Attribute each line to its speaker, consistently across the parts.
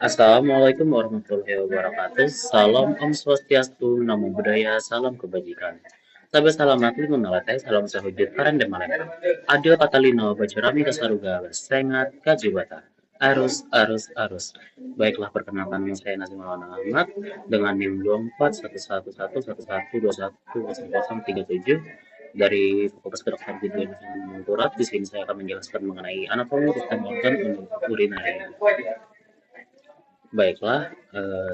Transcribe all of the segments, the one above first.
Speaker 1: Assalamualaikum warahmatullahi wabarakatuh. Salam Om Swastiastu, Namo Buddhaya, salam kebajikan. Sabe salam nakli menalatai, salam sahujud karan dan malaikat. Adil katalino, bajurami kasaruga, sengat kajibata. Arus, arus, arus. Baiklah, perkenalkan saya Nazmi Maulana Ahmad dengan NIM 24111121210037 dari Fakultas Kedokteran Gigi Menturat. Di sini saya akan menjelaskan mengenai anatomi sistem organ urinaria. Baiklah,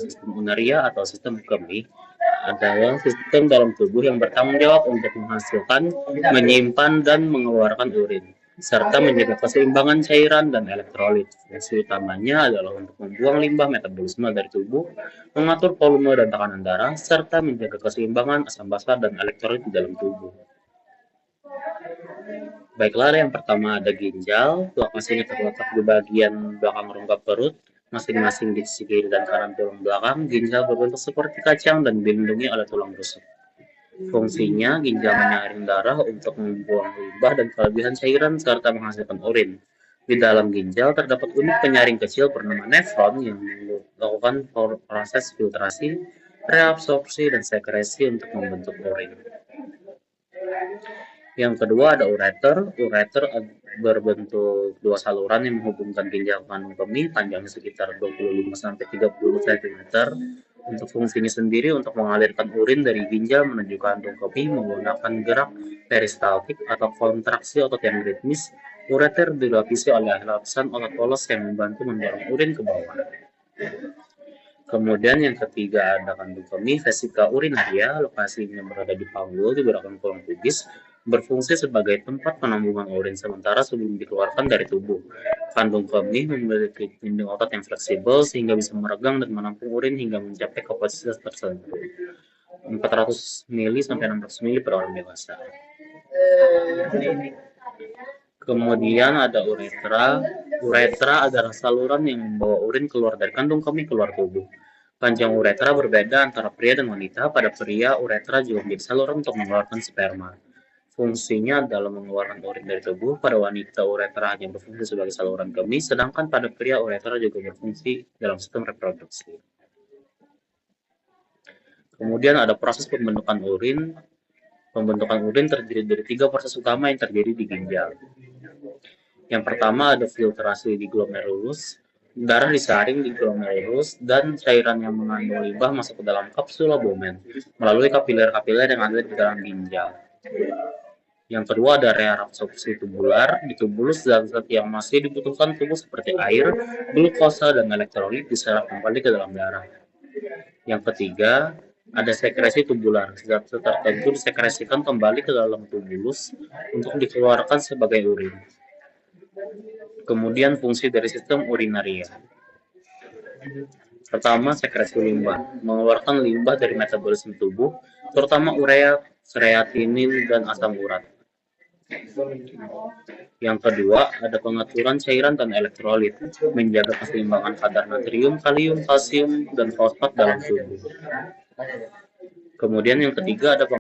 Speaker 1: sistem urinaria atau sistem kemih adalah sistem dalam tubuh yang bertanggung jawab untuk menghasilkan, menyimpan, dan mengeluarkan urin, serta menjaga keseimbangan cairan dan elektrolit. Fungsi utamanya adalah untuk membuang limbah metabolisme dari tubuh, mengatur volume dan tekanan darah, serta menjaga keseimbangan asam basa dan elektrolit di dalam tubuh. Baiklah, yang pertama ada ginjal. Lokasinya terletak di bagian belakang rongga perut, masing-masing di sisi kiri dan kanan tulang belakang. Ginjal berbentuk seperti kacang dan dilindungi oleh tulang rusuk. Fungsinya, ginjal menyaring darah untuk membuang limbah dan kelebihan cairan serta menghasilkan urin. Di dalam ginjal terdapat unit penyaring kecil bernama nefron yang melakukan proses filtrasi, reabsorpsi, dan sekresi untuk membentuk urin. Yang kedua ada ureter. Ureter berbentuk dua saluran yang menghubungkan ginjal ke kandung kemih, panjangnya sekitar 25-30 cm. Untuk fungsinya sendiri untuk mengalirkan urin dari ginjal menuju kandung kemih menggunakan gerak peristaltik atau kontraksi otot yang ritmis. Ureter dilapisi oleh lapisan otot polos yang membantu mendorong urin ke bawah. Kemudian yang ketiga ada kandung kemih, vesika urinaria. Lokasinya berada di panggul di belakang tulang pubis, berfungsi sebagai tempat penampungan urin sementara sebelum dikeluarkan dari tubuh. Kandung kemih memiliki dinding otot yang fleksibel sehingga bisa meregang dan menampung urin hingga mencapai kapasitas tertentu, 400 ml sampai 600 ml per orang dewasa. Kemudian ada uretra. Uretra adalah saluran yang membawa urin keluar dari kandung kemih keluar tubuh. Panjang uretra berbeda antara pria dan wanita. Pada pria, uretra juga menjadi saluran untuk mengeluarkan sperma. Fungsinya adalah mengeluarkan urin dari tubuh. Pada wanita, uretra hanya berfungsi sebagai saluran kemih, sedangkan pada pria, uretra juga berfungsi dalam sistem reproduksi. Kemudian ada proses pembentukan urin. Pembentukan urin terdiri dari 3 proses utama yang terjadi di ginjal. Yang pertama ada filtrasi di glomerulus. Darah disaring di glomerulus dan cairan yang mengandung limbah masuk ke dalam kapsul albumen melalui kapiler-kapiler yang ada di dalam ginjal. Yang kedua ada reabsorpsi tubular. Di tubulus, zat-zat yang masih dibutuhkan tubuh seperti air, glukosa, dan elektrolit diserap kembali ke dalam darah. Yang ketiga ada sekresi tubular. Zat-zat tertentu disekresikan kembali ke dalam tubulus untuk dikeluarkan sebagai urin. Kemudian fungsi dari sistem urinaria. Pertama, sekresi limbah. Mengeluarkan limbah dari metabolisme tubuh, terutama urea, kreatinin, dan asam urat. Yang kedua, ada pengaturan cairan dan elektrolit, menjaga keseimbangan kadar natrium, kalium, kalsium, dan fosfat dalam tubuh. Kemudian yang ketiga ada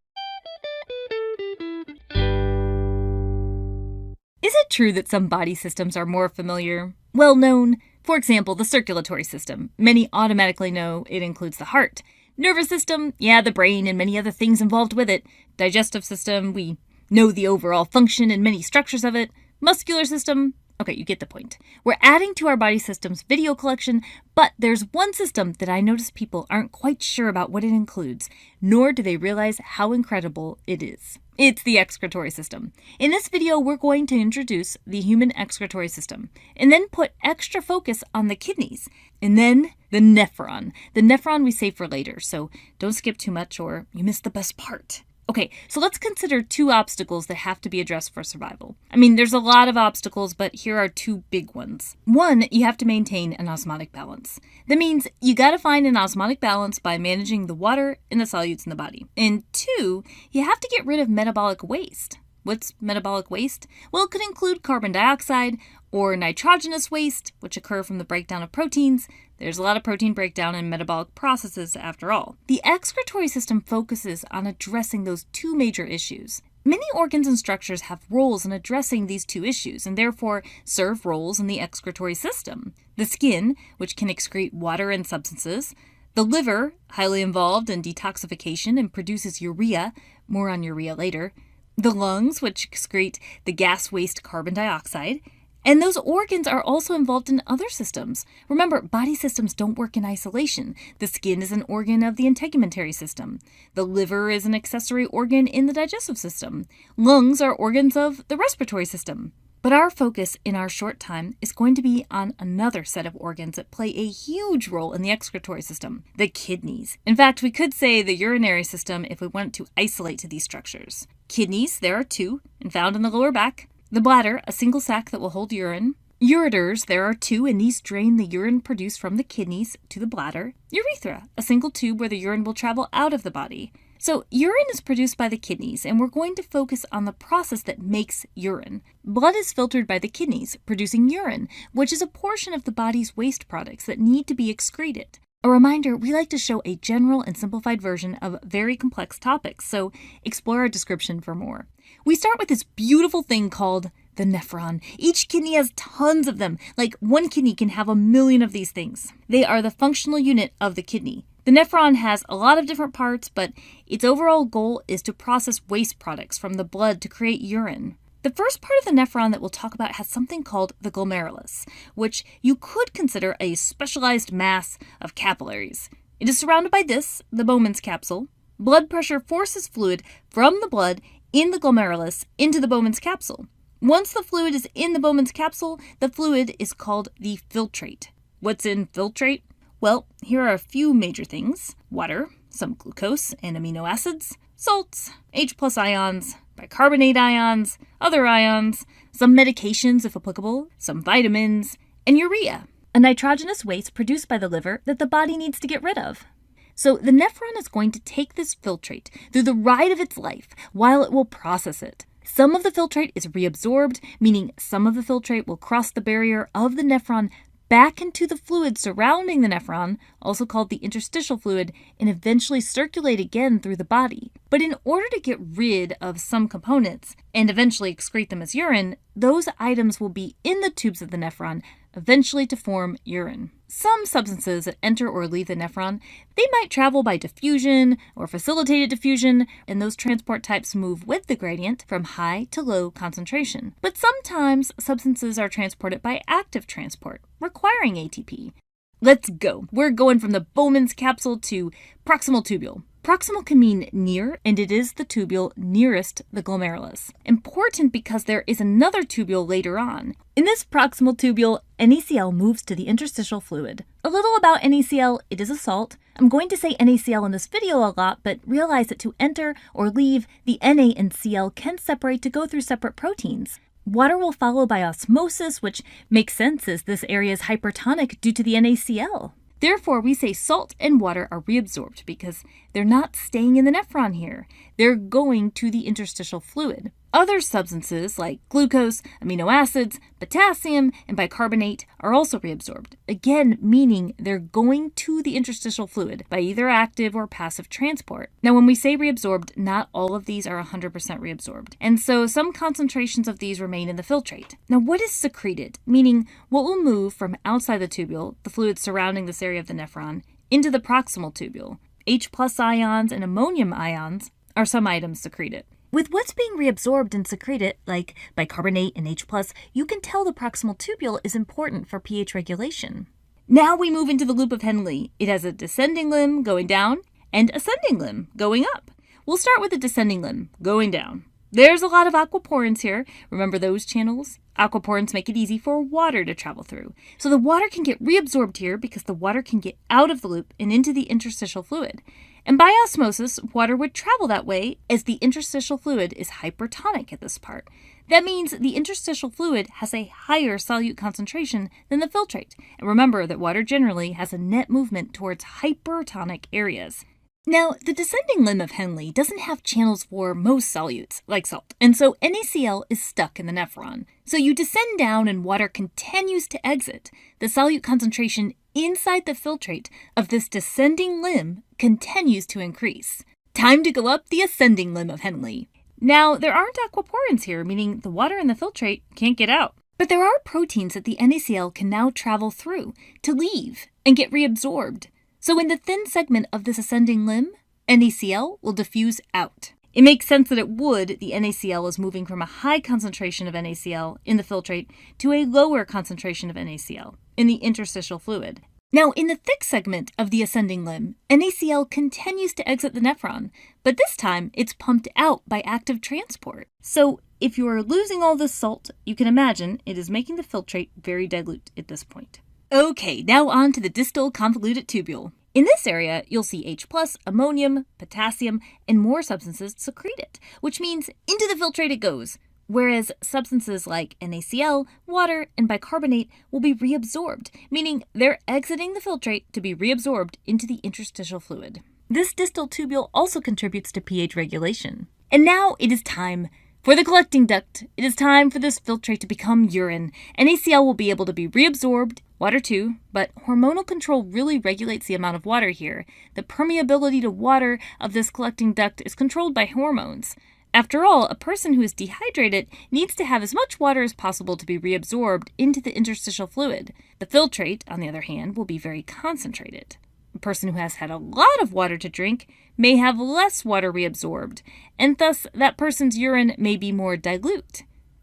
Speaker 2: Is it true that some body systems are more familiar, well known? For example, the circulatory system. Many automatically know it includes the heart. Nervous system, yeah, the brain and many other things involved with it. Digestive system, we know the overall function and many structures of it. Muscular system, okay, you get the point. We're adding to our body system's video collection, but there's one system that I notice people aren't quite sure about what it includes, nor do they realize how incredible it is. It's the excretory system. In this video, we're going to introduce the human excretory system, and then put extra focus on the kidneys, and then the nephron. The nephron we save for later, so don't skip too much or you miss the best part. Okay, so let's consider 2 obstacles that have to be addressed for survival. I mean, there's a lot of obstacles, but here are 2 big ones. 1, you have to maintain an osmotic balance. That means you gotta find an osmotic balance by managing the water and the solutes in the body. And 2, you have to get rid of metabolic waste. What's metabolic waste? Well, it could include carbon dioxide or nitrogenous waste, which occur from the breakdown of proteins. There's a lot of protein breakdown in metabolic processes after all. The excretory system focuses on addressing those 2 major issues. Many organs and structures have roles in addressing these 2 issues and therefore serve roles in the excretory system. the skin, which can excrete water and substances, the liver, highly involved in detoxification and produces urea, more on urea later, the lungs, which excrete the gas waste carbon dioxide, and those organs are also involved in other systems. Remember, body systems don't work in isolation. The skin is an organ of the integumentary system. The liver is an accessory organ in the digestive system. Lungs are organs of the respiratory system. But our focus in our short time is going to be on another set of organs that play a huge role in the excretory system, the kidneys. In fact, we could say the urinary system if we wanted to isolate to these structures. Kidneys, there are two, and found in the lower back. The bladder, a single sac that will hold urine. Ureters, there are two, and these drain the urine produced from the kidneys to the bladder. Urethra, a single tube where the urine will travel out of the body. So urine is produced by the kidneys, and we're going to focus on the process that makes urine. Blood is filtered by the kidneys, producing urine, which is a portion of the body's waste products that need to be excreted. A reminder, we like to show a general and simplified version of very complex topics, so explore our description for more. We start with this beautiful thing called the nephron. Each kidney has tons of them, like one kidney can have 1,000,000 of these things. They are the functional unit of the kidney. The nephron has a lot of different parts, but its overall goal is to process waste products from the blood to create urine. The first part of the nephron that we'll talk about has something called the glomerulus, which you could consider a specialized mass of capillaries. It is surrounded by this, the Bowman's capsule. Blood pressure forces fluid from the blood in the glomerulus into the Bowman's capsule. Once the fluid is in the Bowman's capsule, the fluid is called the filtrate. What's in filtrate? Well, here are a few major things: water, some glucose and amino acids, salts, H+ ions, bicarbonate ions, other ions, some medications if applicable, some vitamins, and urea, a nitrogenous waste produced by the liver that the body needs to get rid of. So the nephron is going to take this filtrate through the ride of its life while it will process it. Some of the filtrate is reabsorbed, meaning some of the filtrate will cross the barrier of the nephron back into the fluid surrounding the nephron, also called the interstitial fluid, and eventually circulate again through the body. But in order to get rid of some components and eventually excrete them as urine, those items will be in the tubes of the nephron, eventually to form urine. Some substances that enter or leave the nephron, they might travel by diffusion or facilitated diffusion, and those transport types move with the gradient from high to low concentration. But sometimes substances are transported by active transport, requiring ATP. Let's go. We're going from the Bowman's capsule to proximal tubule. Proximal can mean near, and it is the tubule nearest the glomerulus. Important because there is another tubule later on. In this proximal tubule, NaCl moves to the interstitial fluid. A little about NaCl, it is a salt. I'm going to say NaCl in this video a lot, but realize that to enter or leave, the Na and Cl can separate to go through separate proteins. Water will follow by osmosis, which makes sense as this area is hypertonic due to the NaCl. Therefore, we say salt and water are reabsorbed because they're not staying in the nephron here. They're going to the interstitial fluid. Other substances like glucose, amino acids, potassium, and bicarbonate are also reabsorbed, again meaning they're going to the interstitial fluid by either active or passive transport. Now, when we say reabsorbed, not all of these are 100% reabsorbed, and so some concentrations of these remain in the filtrate. Now, what is secreted? Meaning what will move from outside the tubule, the fluid surrounding this area of the nephron, into the proximal tubule. H+ ions and ammonium ions are some items secreted. With what's being reabsorbed and secreted, like bicarbonate and H+, you can tell the proximal tubule is important for pH regulation. Now we move into the loop of Henle. It has a descending limb going down and ascending limb going up. We'll start with the descending limb going down. There's a lot of aquaporins here. Remember those channels? Aquaporins make it easy for water to travel through. So the water can get reabsorbed here because the water can get out of the loop and into the interstitial fluid. And by osmosis, water would travel that way as the interstitial fluid is hypertonic at this part. That means the interstitial fluid has a higher solute concentration than the filtrate. And remember that water generally has a net movement towards hypertonic areas. Now, the descending limb of Henle doesn't have channels for most solutes, like salt, and so NaCl is stuck in the nephron. So you descend down and water continues to exit. The solute concentration inside the filtrate of this descending limb continues to increase. Time to go up the ascending limb of Henle. Now, there aren't aquaporins here, meaning the water in the filtrate can't get out. But there are proteins that the NaCl can now travel through to leave and get reabsorbed. So in the thin segment of this ascending limb, NaCl will diffuse out. It makes sense that it would. The NaCl is moving from a high concentration of NaCl in the filtrate to a lower concentration of NaCl in the interstitial fluid. Now, in the thick segment of the ascending limb, NaCl continues to exit the nephron, but this time it's pumped out by active transport. So if you are losing all this salt, you can imagine it is making the filtrate very dilute at this point. Okay, now on to the distal convoluted tubule. In this area, you'll see H+, ammonium, potassium, and more substances secrete it, which means into the filtrate it goes, whereas substances like NaCl, water, and bicarbonate will be reabsorbed, meaning they're exiting the filtrate to be reabsorbed into the interstitial fluid. This distal tubule also contributes to pH regulation. And now it is time for the collecting duct. It is time for this filtrate to become urine. NaCl will be able to be reabsorbed, water too, but hormonal control really regulates the amount of water here. The permeability to water of this collecting duct is controlled by hormones. After all, a person who is dehydrated needs to have as much water as possible to be reabsorbed into the interstitial fluid. The filtrate, on the other hand, will be very concentrated. A person who has had a lot of water to drink may have less water reabsorbed, and thus that person's urine may be more dilute.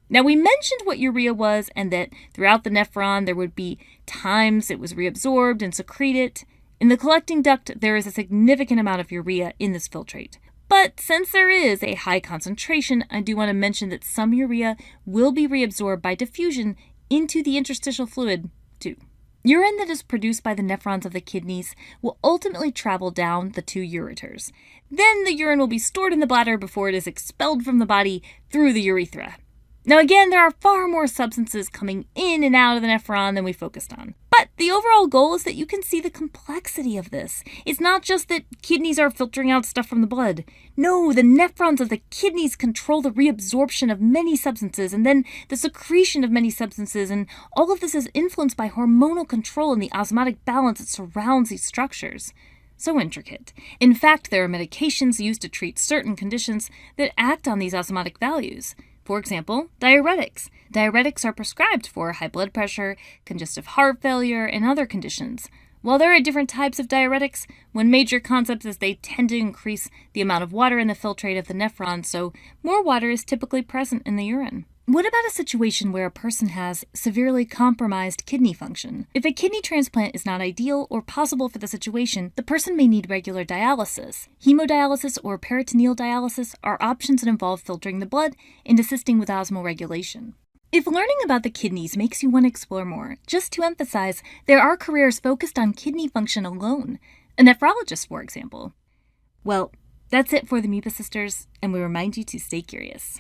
Speaker 2: Now, we mentioned what urea was and that throughout the nephron there would be times it was reabsorbed and secreted. In the collecting duct, there is a significant amount of urea in this filtrate. But since there is a high concentration, I do want to mention that some urea will be reabsorbed by diffusion into the interstitial fluid too. Urine that is produced by the nephrons of the kidneys will ultimately travel down the two ureters. Then the urine will be stored in the bladder before it is expelled from the body through the urethra. Now again, there are far more substances coming in and out of the nephron than we focused on. But the overall goal is that you can see the complexity of this. It's not just that kidneys are filtering out stuff from the blood. No, the nephrons of the kidneys control the reabsorption of many substances and then the secretion of many substances, and all of this is influenced by hormonal control and the osmotic balance that surrounds these structures. So intricate. In fact, there are medications used to treat certain conditions that act on these osmotic values. For example, diuretics. Diuretics are prescribed for high blood pressure, congestive heart failure, and other conditions. While there are different types of diuretics, one major concept is they tend to increase the amount of water in the filtrate of the nephron, so more water is typically present in the urine. What about a situation where a person has severely compromised kidney function? If a kidney transplant is not ideal or possible for the situation, the person may need regular dialysis. Hemodialysis or peritoneal dialysis are options that involve filtering the blood and assisting with osmoregulation. If learning about the kidneys makes you want to explore more, just to emphasize, there are careers focused on kidney function alone. A nephrologist, for example. Well, that's it for the Amoeba Sisters, and we remind you to stay curious.